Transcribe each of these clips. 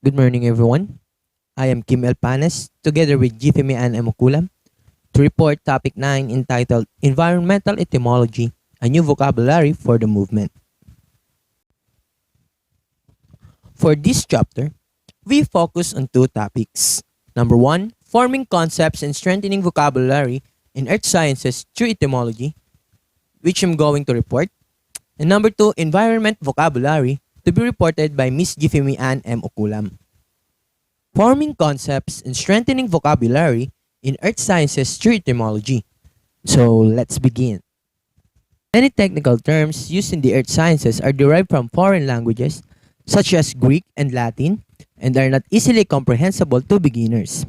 Good morning, everyone. I am Kim Elpanes, together with Giffemy and Oculam, to report Topic 9 entitled Environmental Etymology, a New Vocabulary for the Movement. For this chapter, we focus on two topics. Number 1, forming concepts and strengthening vocabulary in earth sciences through etymology, which I'm going to report. And number 2, environment vocabulary, to be reported by Miss Giffemy and M. Oculam. Forming concepts and strengthening vocabulary in earth sciences through etymology. So let's begin. Many technical terms used in the earth sciences are derived from foreign languages such as Greek and Latin and are not easily comprehensible to beginners.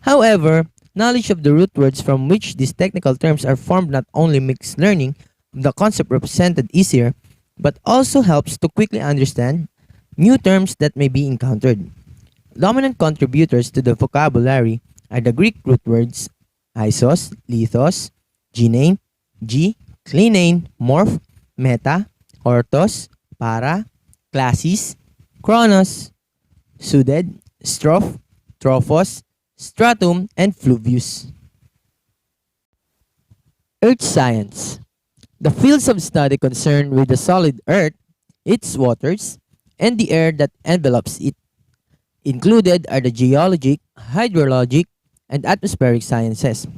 However, knowledge of the root words from which these technical terms are formed not only makes learning of the concept represented easier, but also helps to quickly understand new terms that may be encountered. Dominant contributors to the vocabulary are the Greek root words isos, lithos, genane, clinane, morph, meta, orthos, para, classis, chronos, suited, stroph, trophos, stratum, and fluvius. Earth science. The fields of study concerned with the solid earth, its waters, and the air that envelops it. Included are the geologic, hydrologic, and atmospheric sciences.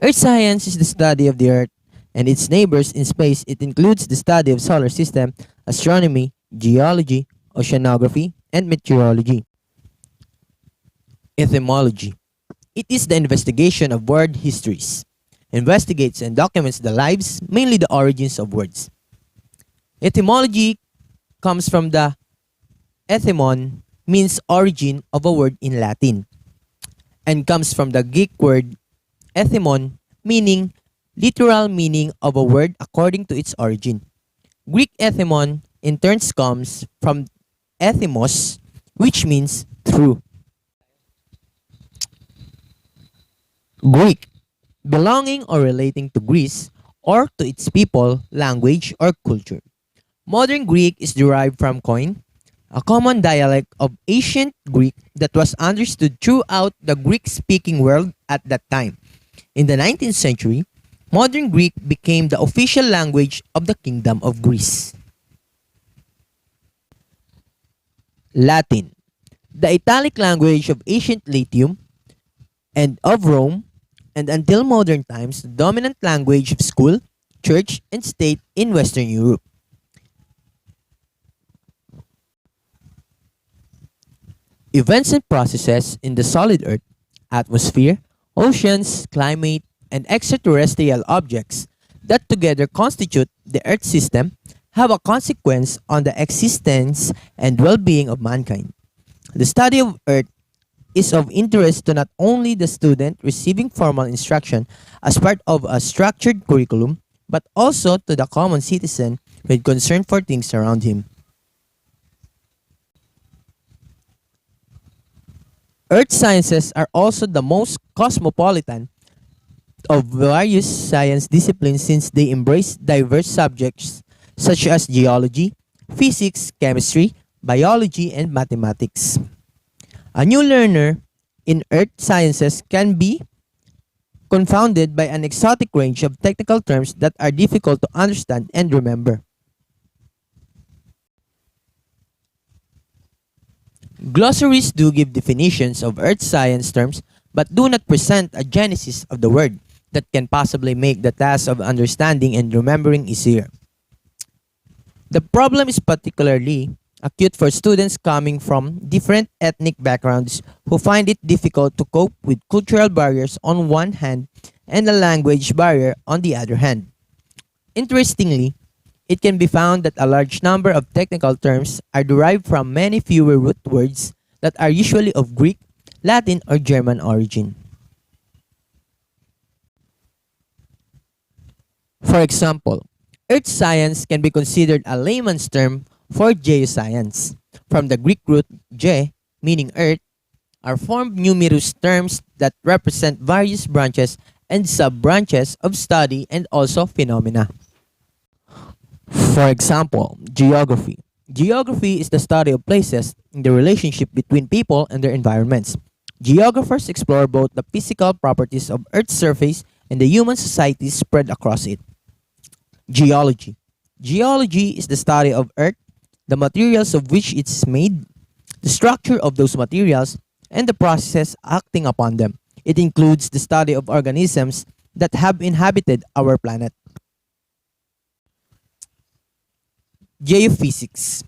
Earth science is the study of the earth and its neighbors in space. It includes the study of solar system, astronomy, geology, oceanography, and meteorology. Etymology. It is the investigation of word histories. Investigates and documents the lives, mainly the origins of words. Etymology comes from the ethymon, means origin of a word in Latin, and comes from the Greek word ethymon, meaning literal meaning of a word according to its origin. Greek ethymon in turn comes from ethymos, which means through. Greek, belonging or relating to Greece or to its people, language, or culture. Modern Greek is derived from Koine, a common dialect of ancient Greek that was understood throughout the Greek-speaking world at that time. In the 19th century, modern Greek became the official language of the Kingdom of Greece. Latin, the Italic language of ancient Latium and of Rome, and until modern times, the dominant language of school, church, and state in Western Europe. Events and processes in the solid earth, atmosphere, oceans, climate, and extraterrestrial objects that together constitute the earth system have a consequence on the existence and well-being of mankind. The study of earth is of interest to not only the student receiving formal instruction as part of a structured curriculum, but also to the common citizen with concern for things around him. Earth sciences are also the most cosmopolitan of various science disciplines since they embrace diverse subjects such as geology, physics, chemistry, biology, and mathematics. A new learner in earth sciences can be confounded by an exotic range of technical terms that are difficult to understand and remember. Glossaries do give definitions of earth science terms but do not present a genesis of the word that can possibly make the task of understanding and remembering easier. The problem is particularly acute for students coming from different ethnic backgrounds who find it difficult to cope with cultural barriers on one hand and a language barrier on the other hand. Interestingly, it can be found that a large number of technical terms are derived from many fewer root words that are usually of Greek, Latin, or German origin. For example, earth science can be considered a layman's term for geoscience. From the Greek root ge, meaning earth, are formed numerous terms that represent various branches and sub-branches of study and also phenomena. For example, geography. Geography is the study of places and the relationship between people and their environments. Geographers explore both the physical properties of Earth's surface and the human societies spread across it. Geology. Geology is the study of Earth, the materials of which it is made, the structure of those materials, and the processes acting upon them. It includes the study of organisms that have inhabited our planet. Geophysics.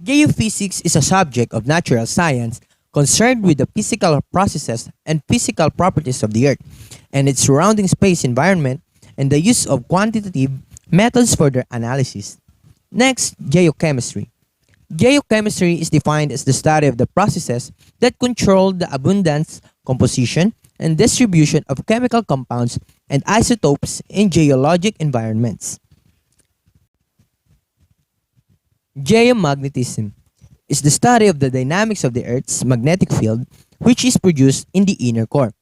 Geophysics is a subject of natural science concerned with the physical processes and physical properties of the Earth and its surrounding space environment and the use of quantitative methods for their analysis. Next, geochemistry. Geochemistry is defined as the study of the processes that control the abundance, composition, and distribution of chemical compounds and isotopes in geologic environments. Geomagnetism is the study of the dynamics of the Earth's magnetic field, which is produced in the inner core.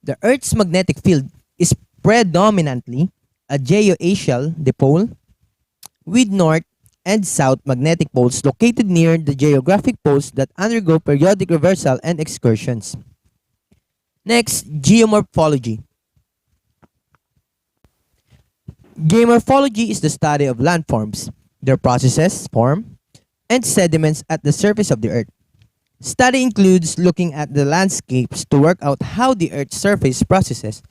The Earth's magnetic field is predominantly a geoaxial dipole with north and south magnetic poles located near the geographic poles that undergo periodic reversal and excursions. Next, geomorphology. Geomorphology is the study of landforms, their processes, form, and sediments at the surface of the Earth. Study includes looking at the landscapes to work out how the Earth's surface processes,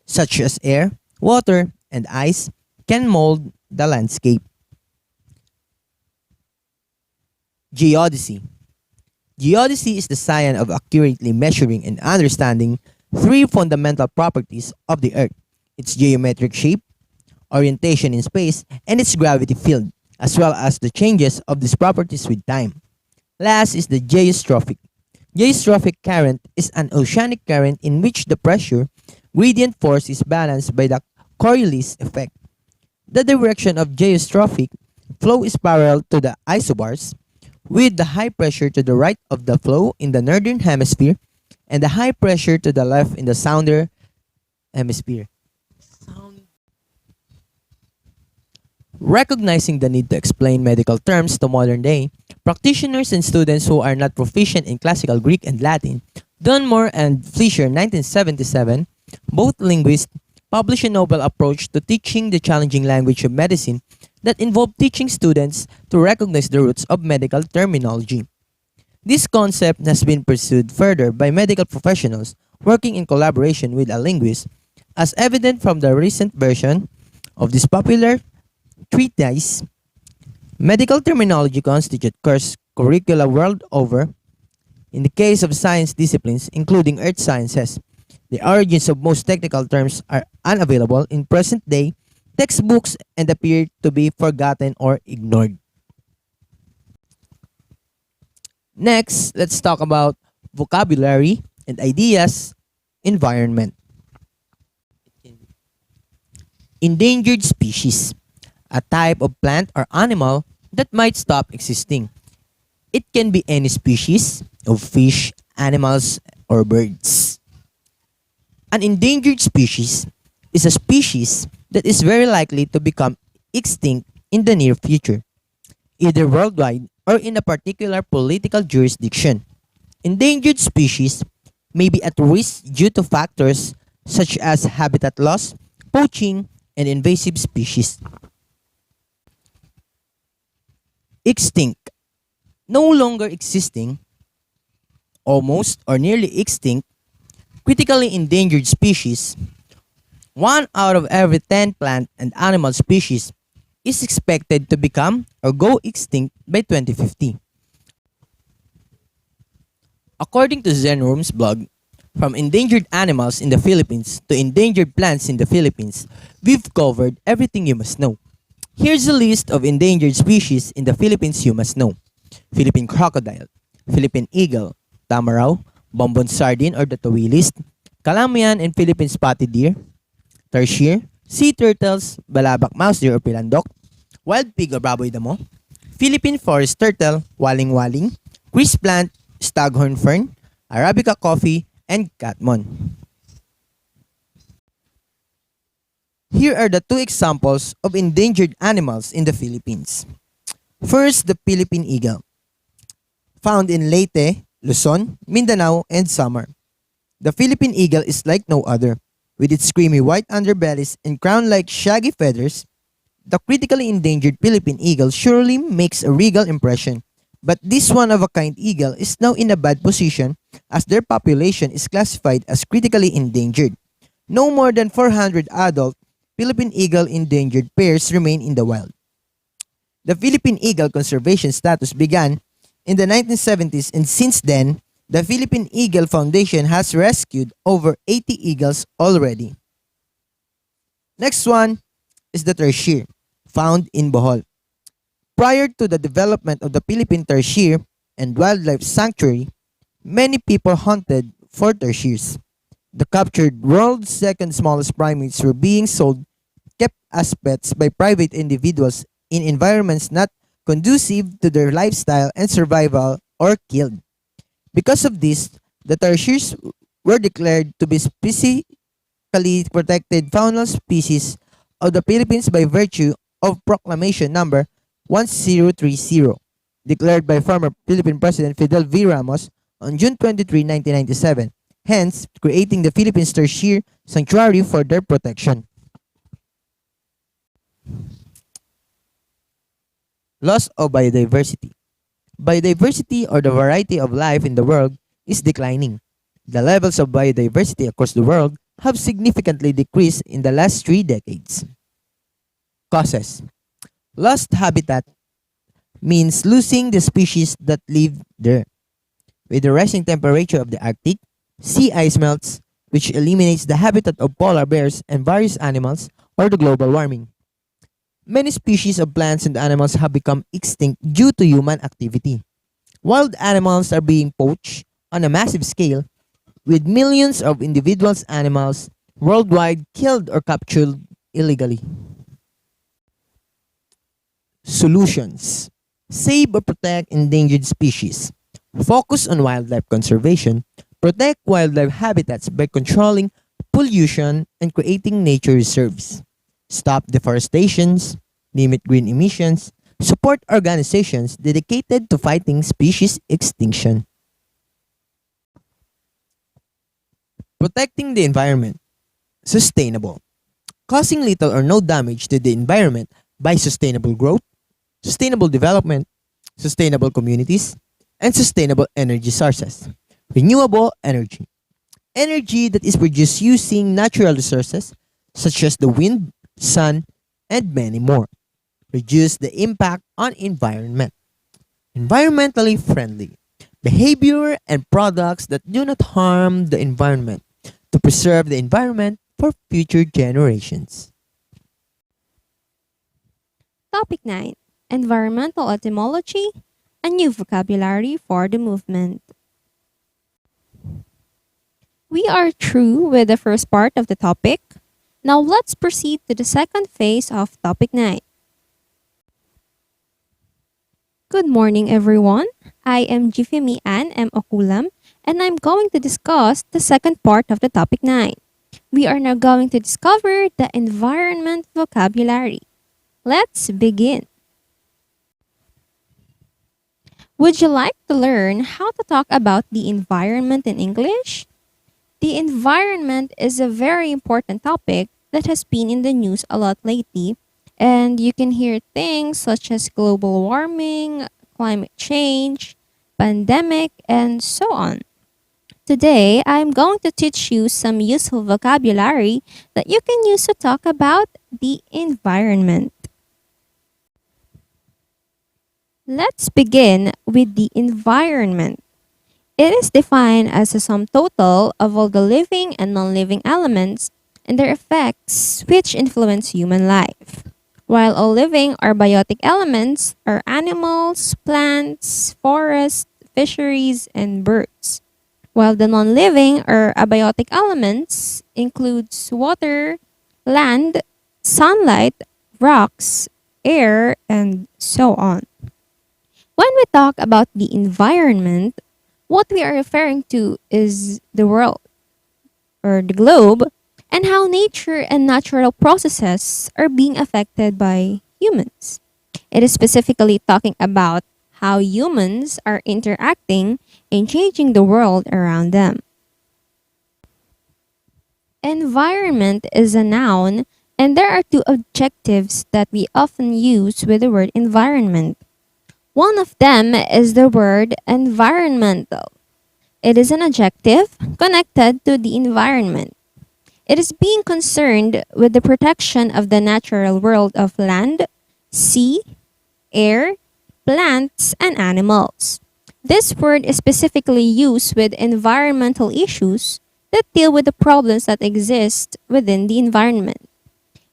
such as air, water, and ice, can mold the landscape. Geodesy. Geodesy is the science of accurately measuring and understanding three fundamental properties of the Earth: its geometric shape, orientation in space, and its gravity field, as well as the changes of these properties with time. Last is the geostrophic. Geostrophic current is an oceanic current in which the pressure gradient force is balanced by the Coriolis effect. The direction of geostrophic flow is parallel to the isobars, with the high pressure to the right of the flow in the northern hemisphere and the high pressure to the left in the southern hemisphere. Recognizing the need to explain medical terms to modern day practitioners and students who are not proficient in classical Greek and Latin, Dunmore and Fleischer 1977, both linguists, published a novel approach to teaching the challenging language of medicine that involved teaching students to recognize the roots of medical terminology. This concept has been pursued further by medical professionals working in collaboration with a linguist, as evident from the recent version of this popular treatise. Medical terminology constitute course curricula world over. In the case of science disciplines, including earth sciences, the origins of most technical terms are unavailable in present-day textbooks and appear to be forgotten or ignored. Next, let's talk about vocabulary and ideas, environment. Endangered species, a type of plant or animal that might stop existing. It can be any species of fish, animals, or birds. An endangered species is a species that is very likely to become extinct in the near future, either worldwide or in a particular political jurisdiction. Endangered species may be at risk due to factors such as habitat loss, poaching, and invasive species. Extinct, no longer existing, almost or nearly extinct, critically endangered species. 1 out of every 10 plant and animal species is expected to become or go extinct by 2050. According to Zenroom's blog, From Endangered Animals in the Philippines to Endangered Plants in the Philippines, we've covered everything you must know. Here's a list of endangered species in the Philippines you must know: Philippine crocodile, Philippine eagle, tamaraw, bonbon sardine or the tawilist, kalamayan and Philippine spotted deer, tarsier, sea turtles, balabak mouse deer or pilandok, wild pig or baboy damo, Philippine forest turtle, waling-waling, grease plant, staghorn fern, Arabica coffee, and catmon. Here are the 2 examples of endangered animals in the Philippines. First, the Philippine eagle, found in Leyte, Luzon, Mindanao, and Samar. The Philippine eagle is like no other. With its creamy white underbellies and crown-like shaggy feathers, the critically endangered Philippine eagle surely makes a regal impression. But this one-of-a-kind eagle is now in a bad position as their population is classified as critically endangered. No more than 400 adult Philippine eagle endangered pairs remain in the wild. The Philippine eagle conservation status began in the 1970s, and since then, the Philippine Eagle Foundation has rescued over 80 eagles already. Next one is the tarsier, found in Bohol. Prior to the development of the Philippine Tarsier and Wildlife Sanctuary, many people hunted for tarsiers. The captured world's second smallest primates were being sold, kept as pets by private individuals in environments not conducive to their lifestyle and survival, or killed. Because of this, the tarsiers were declared to be specifically protected faunal species of the Philippines by virtue of Proclamation Number 1030, declared by former Philippine President Fidel V. Ramos on June 23, 1997, hence creating the Philippines Tarsier Sanctuary for their protection. Loss of biodiversity. Biodiversity, or the variety of life in the world, is declining. The levels of biodiversity across the world have significantly decreased in the last 3 decades. Causes. Lost habitat means losing the species that live there. With the rising temperature of the Arctic, sea ice melts, which eliminates the habitat of polar bears and various animals, or the global warming. Many species of plants and animals have become extinct due to human activity. Wild animals are being poached on a massive scale, with millions of individuals animals worldwide killed or captured illegally. Solutions. Save or protect endangered species. Focus on wildlife conservation. Protect wildlife habitats by controlling pollution and creating nature reserves. Stop deforestations. Limit green emissions. Support organizations dedicated to fighting species extinction. Protecting the environment. Sustainable. Causing little or no damage to the environment by sustainable growth, sustainable development, sustainable communities, and sustainable energy sources. Renewable energy. Energy that is produced using natural resources such as the wind, sun, and many more. Reduce the impact on environment. Environmentally friendly. Behavior and products that do not harm the environment to preserve the environment for future generations. Topic 9. Environmental Etymology, a new vocabulary for the movement. We are through with the first part of the topic. Now let's proceed to the second phase of Topic 9. Good morning, everyone. I am Giffemy and M. Oculam, and I'm going to discuss the second part of the Topic 9. We are now going to discover the environment vocabulary. Let's begin. Would you like to learn how to talk about the environment in English? The environment is a very important topic that has been in the news a lot lately, and you can hear things such as global warming, climate change, pandemic, and so on. Today, I'm going to teach you some useful vocabulary that you can use to talk about the environment. Let's begin with the environment. It is defined as a sum total of all the living and non-living elements and their effects which influence human life. While all living or biotic elements are animals, plants, forests, fisheries, and birds. While the non-living or abiotic elements includes water, land, sunlight, rocks, air, and so on. When we talk about the environment, what we are referring to is the world or the globe and how nature and natural processes are being affected by humans. It is specifically talking about how humans are interacting and changing the world around them. Environment is a noun, and there are two adjectives that we often use with the word environment. One of them is the word environmental. It is an adjective connected to the environment. It is being concerned with the protection of the natural world of land, sea, air, plants, and animals. This word is specifically used with environmental issues that deal with the problems that exist within the environment.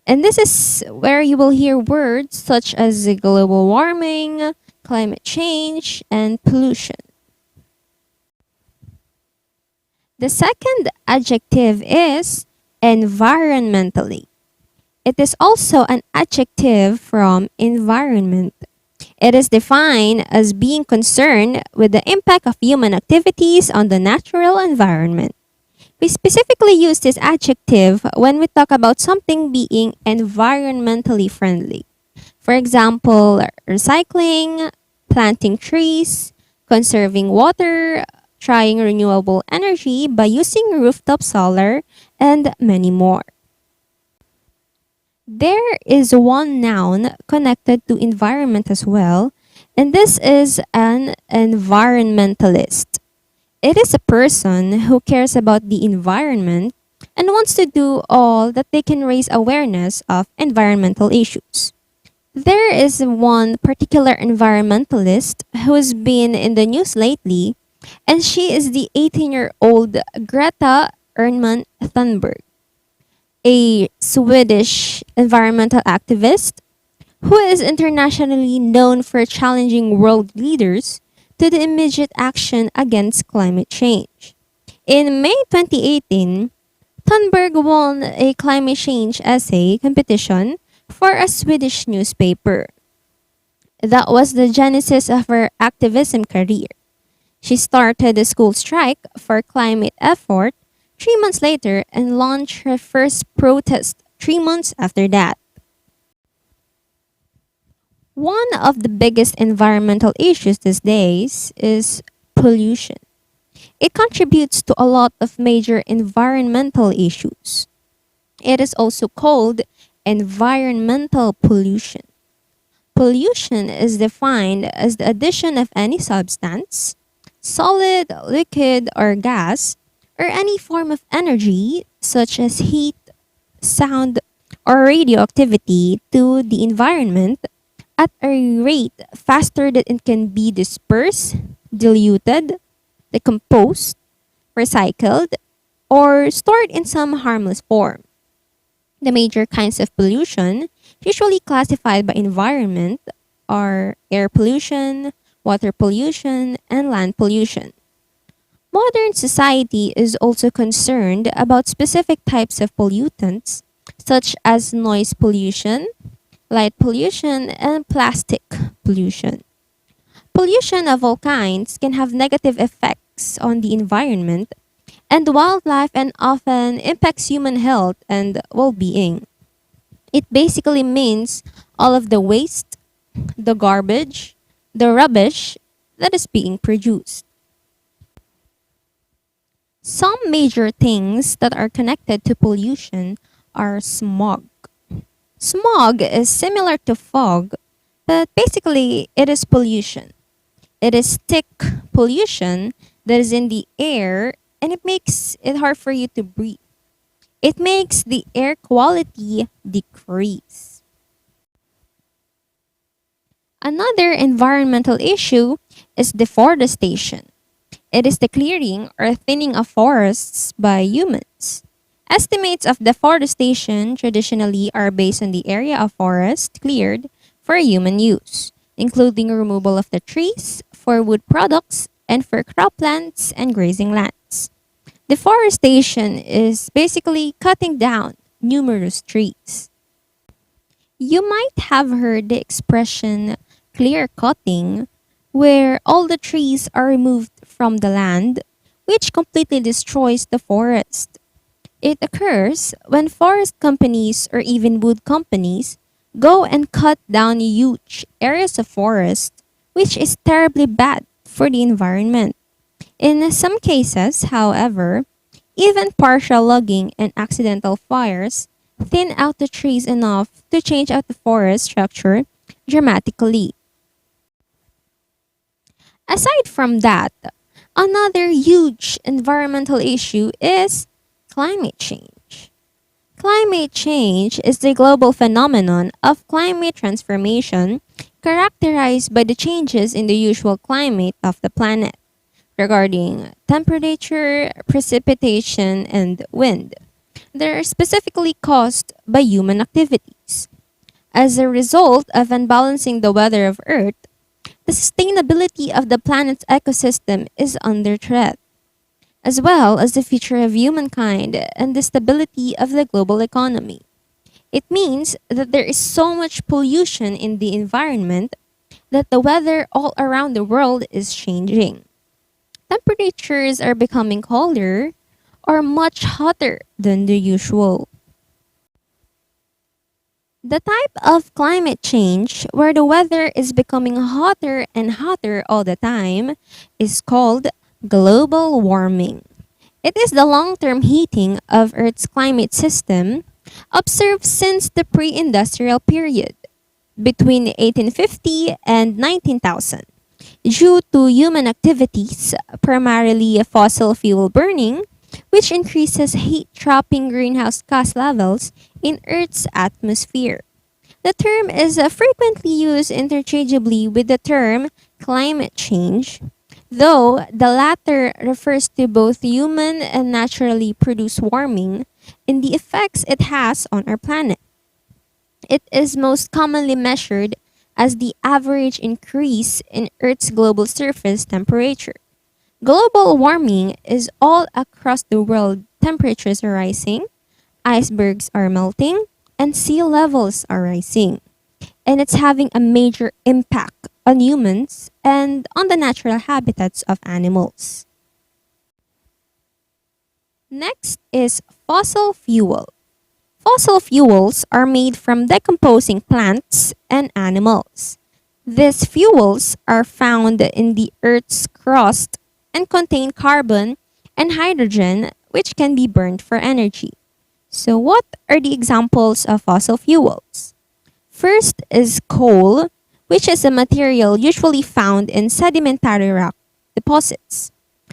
And this is where you will hear words such as global warming, climate change, and pollution. The second adjective is environmentally. It is also an adjective from environment. It is defined as being concerned with the impact of human activities on the natural environment. We specifically use this adjective when we talk about something being environmentally friendly. For example, recycling, planting trees, conserving water, trying renewable energy by using rooftop solar, and many more. There is one noun connected to environment as well, and this is an environmentalist. It is a person who cares about the environment and wants to do all that they can raise awareness of environmental issues. There is one particular environmentalist who has been in the news lately, and she is the 18-year-old Greta Thunberg, a Swedish environmental activist who is internationally known for challenging world leaders to the immediate action against climate change. In May 2018, Thunberg won a climate change essay competition for a Swedish newspaper. That was the genesis of her activism career. She started a school strike for climate effort 3 months later and launched her first protest 3 months after that. One of the biggest environmental issues these days is pollution. It contributes to a lot of major environmental issues. It is also called environmental pollution. Pollution is defined as the addition of any substance, solid, liquid, or gas, or any form of energy such as heat, sound, or radioactivity to the environment at a rate faster than it can be dispersed, diluted, decomposed, recycled, or stored in some harmless form. The major kinds of pollution, usually classified by environment, are air pollution, water pollution, and land pollution. Modern society is also concerned about specific types of pollutants, such as noise pollution, light pollution, and plastic pollution. Pollution of all kinds can have negative effects on the environment and wildlife and often impacts human health and well being. It basically means all of the waste, the garbage, the rubbish that is being produced. Some major things that are connected to pollution are smog. Smog is similar to fog, but basically it is pollution. It is thick pollution that is in the air and it makes it hard for you to breathe. It makes the air quality decrease. Another environmental issue is deforestation. It is the clearing or thinning of forests by humans. Estimates of deforestation traditionally are based on the area of forest cleared for human use, including removal of the trees for wood products and for croplands and grazing lands. Deforestation is basically cutting down numerous trees. You might have heard the expression clear cutting, where all the trees are removed from the land, which completely destroys the forest. It occurs when forest companies or even wood companies go and cut down huge areas of forest, which is terribly bad for the environment. In some cases, however, even partial logging and accidental fires thin out the trees enough to change out the forest structure dramatically. Aside from that, another huge environmental issue is climate change. Climate change is the global phenomenon of climate transformation characterized by the changes in the usual climate of the planet regarding temperature, precipitation, and wind. They're specifically caused by human activities. As a result of unbalancing the weather of Earth, the sustainability of the planet's ecosystem is under threat, as well as the future of humankind and the stability of the global economy. It means that there is so much pollution in the environment that the weather all around the world is changing. Temperatures are becoming colder or much hotter than the usual. The type of climate change where the weather is becoming hotter and hotter all the time is called global warming. It is the long term heating of Earth's climate system observed since the pre industrial period between 1850 and 19,000 due to human activities, primarily fossil fuel burning, which increases heat trapping greenhouse gas levels in Earth's atmosphere. The term is frequently used interchangeably with the term climate change, though the latter refers to both human and naturally produced warming and the effects it has on our planet. It is most commonly measured as the average increase in Earth's global surface temperature. Global warming is all across the world. Temperatures are rising, icebergs are melting, and sea levels are rising. And it's having a major impact on humans and on the natural habitats of animals. Next is fossil fuel. Fossil fuels are made from decomposing plants and animals. These fuels are found in the Earth's crust and contain carbon and hydrogen, which can be burned for energy. So, what are the examples of fossil fuels? First is coal, which is a material usually found in sedimentary rock deposits,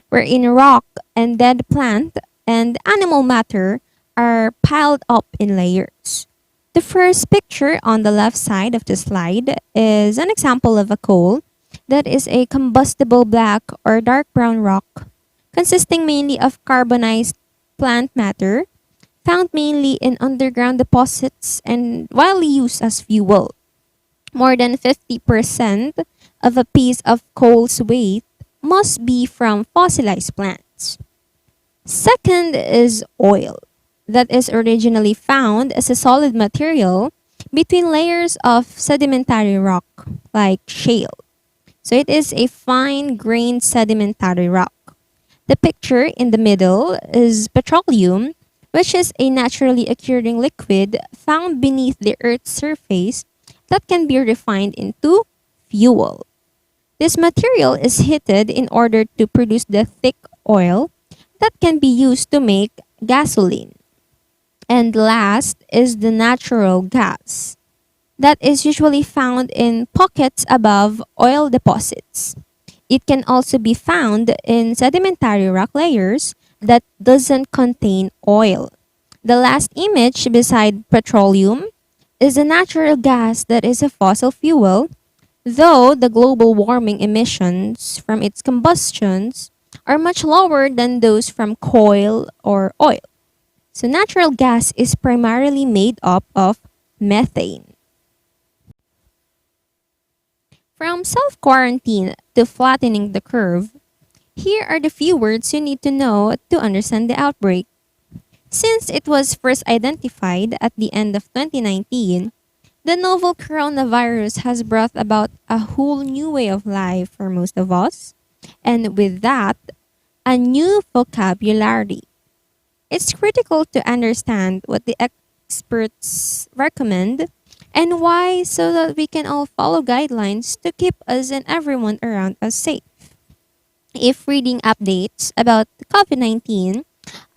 wherein rock and dead plant and animal matter are piled up in layers. The first picture on the left side of the slide is an example of a coal that is a combustible black or dark brown rock consisting mainly of carbonized plant matter found mainly in underground deposits and widely used as fuel. More than 50% of a piece of coal's weight must be from fossilized plants. Second is oil, that is originally found as a solid material between layers of sedimentary rock, like shale. So it is a fine grained sedimentary rock. The picture in the middle is petroleum, which is a naturally occurring liquid found beneath the Earth's surface that can be refined into fuel. This material is heated in order to produce the thick oil that can be used to make gasoline. And last is the natural gas that is usually found in pockets above oil deposits. It can also be found in sedimentary rock layers that doesn't contain oil. The last image beside petroleum is a natural gas that is a fossil fuel, though the global warming emissions from its combustions are much lower than those from coal or oil. So natural gas is primarily made up of methane. From self-quarantine to flattening the curve, here are the few words you need to know to understand the outbreak. Since it was first identified at the end of 2019, the novel coronavirus has brought about a whole new way of life for most of us, and with that, a new vocabulary. It's critical to understand what the experts recommend And why? So that we can all follow guidelines to keep us and everyone around us safe. If reading updates about COVID 19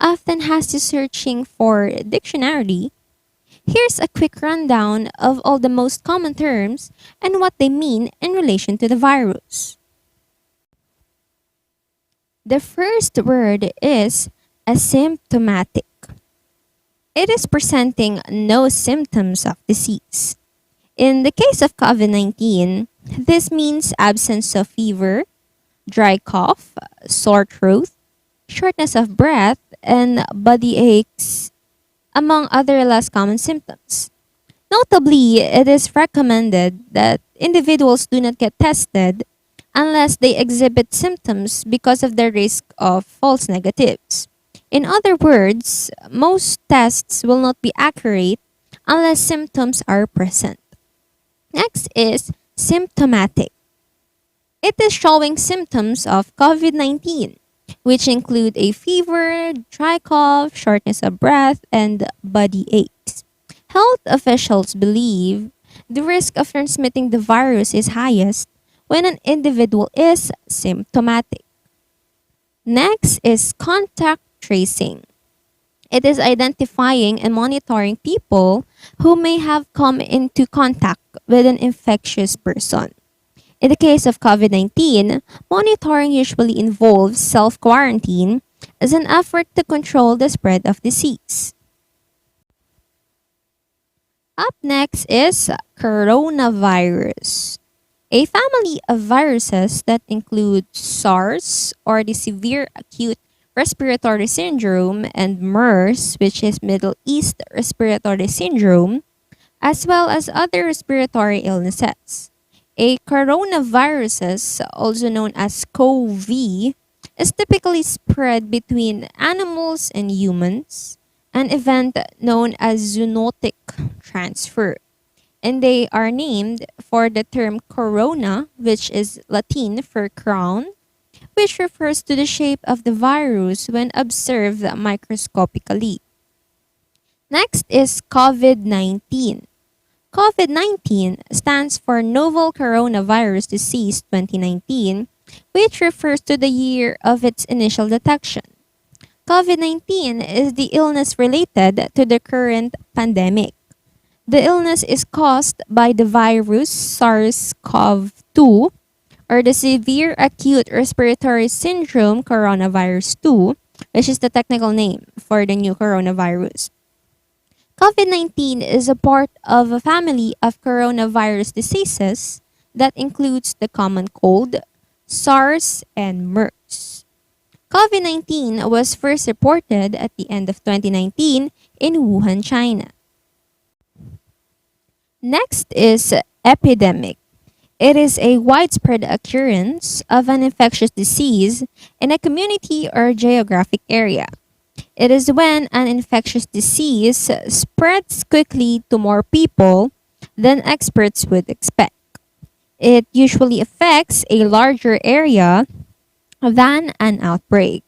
often has you searching for dictionary, here's a quick rundown of all the most common terms and what they mean in relation to the virus. The first word is asymptomatic. It is presenting no symptoms of disease. In the case of COVID 19, this means absence of fever, dry cough, sore throat, shortness of breath, and body aches, among other less common symptoms. Notably, it is recommended that individuals do not get tested unless they exhibit symptoms because of the risk of false negatives. In other words, most tests will not be accurate unless symptoms are present. Next is symptomatic. It is showing symptoms of COVID 19, which include a fever, dry cough, shortness of breath, and body aches. Health officials believe the risk of transmitting the virus is highest when an individual is symptomatic. Next is contact tracing. It is identifying and monitoring people who may have come into contact with an infectious person. In the case of COVID 19, monitoring usually involves self quarantine as an effort to control the spread of disease. Up next is coronavirus, a family of viruses that include SARS, or the severe acute respiratory syndrome, and MERS, which is Middle East respiratory syndrome, as well as other respiratory illnesses. A coronavirus, also known as CoV, is typically spread between animals and humans, an event known as zoonotic transfer. And they are named for the term corona, which is Latin for crown, which refers to the shape of the virus when observed microscopically. Next is COVID 19. COVID 19 stands for Novel Coronavirus Disease 2019, which refers to the year of its initial detection. COVID 19 is the illness related to the current pandemic. The illness is caused by the virus SARS-CoV-2, or the Severe Acute Respiratory Syndrome Coronavirus 2, which is the technical name for the new coronavirus. COVID 19 is a part of a family of coronavirus diseases that includes the common cold, SARS, and MERS. COVID 19 was first reported at the end of 2019 in Wuhan, China. Next is epidemic. It is a widespread occurrence of an infectious disease in a community or geographic area. It is when an infectious disease spreads quickly to more people than experts would expect. It usually affects a larger area than an outbreak.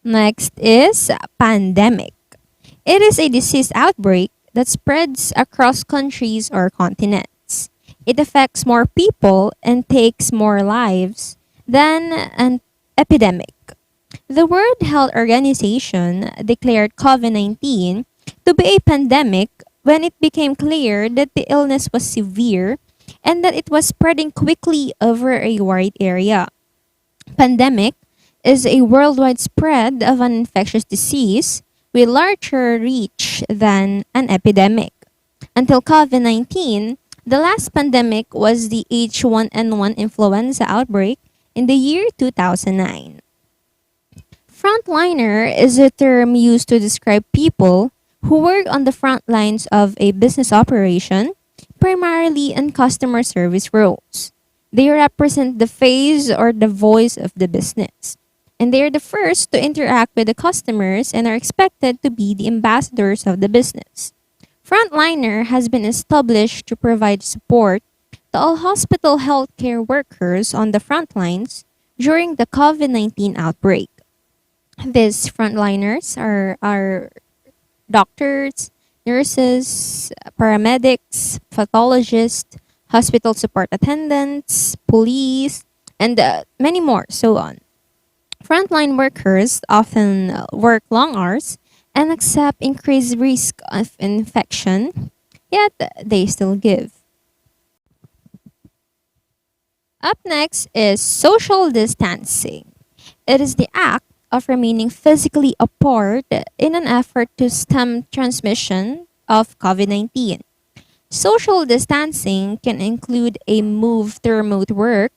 Next is pandemic. It is a disease outbreak that spreads across countries or continents. It affects more people and takes more lives than an epidemic. The World Health Organization declared COVID 19 to be a pandemic when it became clear that the illness was severe and that it was spreading quickly over a wide area. Pandemic is a worldwide spread of an infectious disease with larger reach than an epidemic. Until COVID 19, the last pandemic was the H1N1 influenza outbreak in the year 2009. Frontliner is a term used to describe people who work on the front lines of a business operation, primarily in customer service roles. They represent the face or the voice of the business. And they are the first to interact with the customers and are expected to be the ambassadors of the business. Frontliner has been established to provide support to all hospital healthcare workers on the front lines during the COVID 19 outbreak. These frontliners are doctors, nurses, paramedics, pathologists, hospital support attendants, police, and many more, so on. Frontline workers often work long hours and accept increased risk of infection, yet they still give. Up next is social distancing. It is the act of remaining physically apart in an effort to stem transmission of COVID 19. Social distancing can include a move to remote work,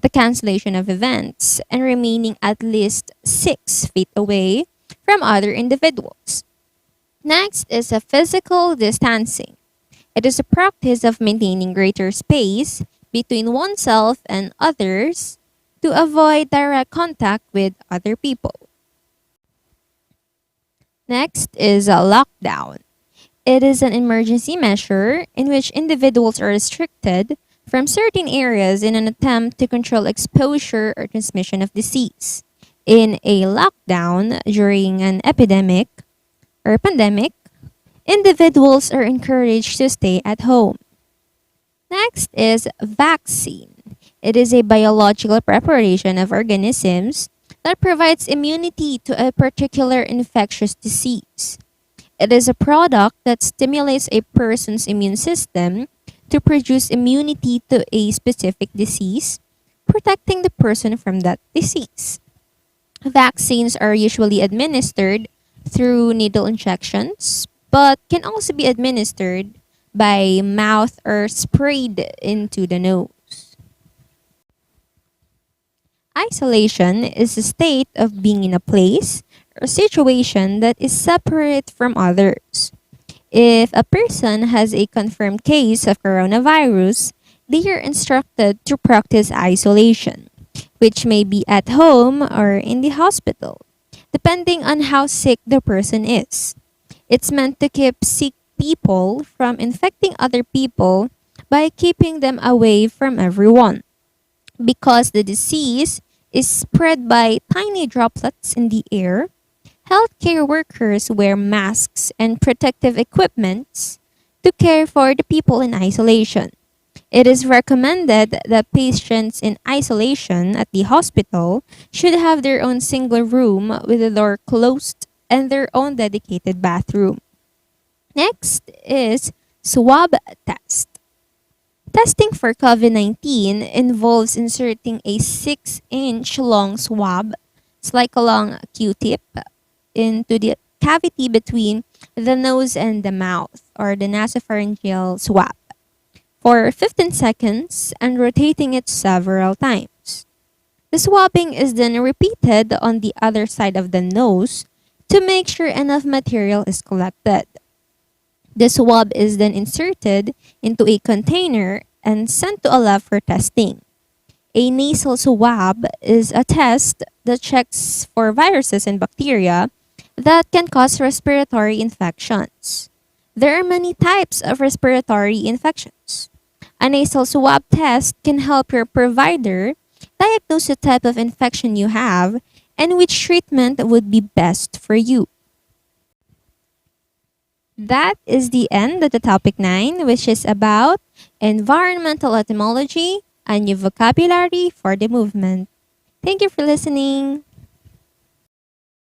the cancellation of events, and remaining at least 6 feet away from other individuals. Next is a physical distancing. It is a practice of maintaining greater space between oneself and others to avoid direct contact with other people. Next is a lockdown. It is an emergency measure in which individuals are restricted from certain areas in an attempt to control exposure or transmission of disease. In a lockdown during an epidemic or pandemic, individuals are encouraged to stay at home. Next is vaccine. It is a biological preparation of organisms that provides immunity to a particular infectious disease. It is a product that stimulates a person's immune system to produce immunity to a specific disease, protecting the person from that disease. Vaccines are usually administered through needle injections, but can also be administered by mouth or sprayed into the nose. Isolation is a state of being in a place or situation that is separate from others. If a person has a confirmed case of coronavirus, they are instructed to practice isolation, which may be at home or in the hospital, depending on how sick the person is. It's meant to keep sick people from infecting other people by keeping them away from everyone. Because the disease is spread by tiny droplets in the air, healthcare workers wear masks and protective equipments to care for the people in isolation. It is recommended that patients in isolation at the hospital should have their own single room with the door closed and their own dedicated bathroom. Next is swab test. Testing for COVID 19 involves inserting a 6-inch long swab, it's like a long Q tip, into the cavity between the nose and the mouth, or the nasopharyngeal swab, for 15 seconds and rotating it several times. The swabbing is then repeated on the other side of the nose to make sure enough material is collected. The swab is then inserted into a container and sent to a lab for testing. A nasal swab is a test that checks for viruses and bacteria that can cause respiratory infections. There are many types of respiratory infections. A nasal swab test can help your provider diagnose the type of infection you have and which treatment would be best for you. That is the end of the topic 9, which is about environmental etymology, a new vocabulary for the movement. Thank you for listening.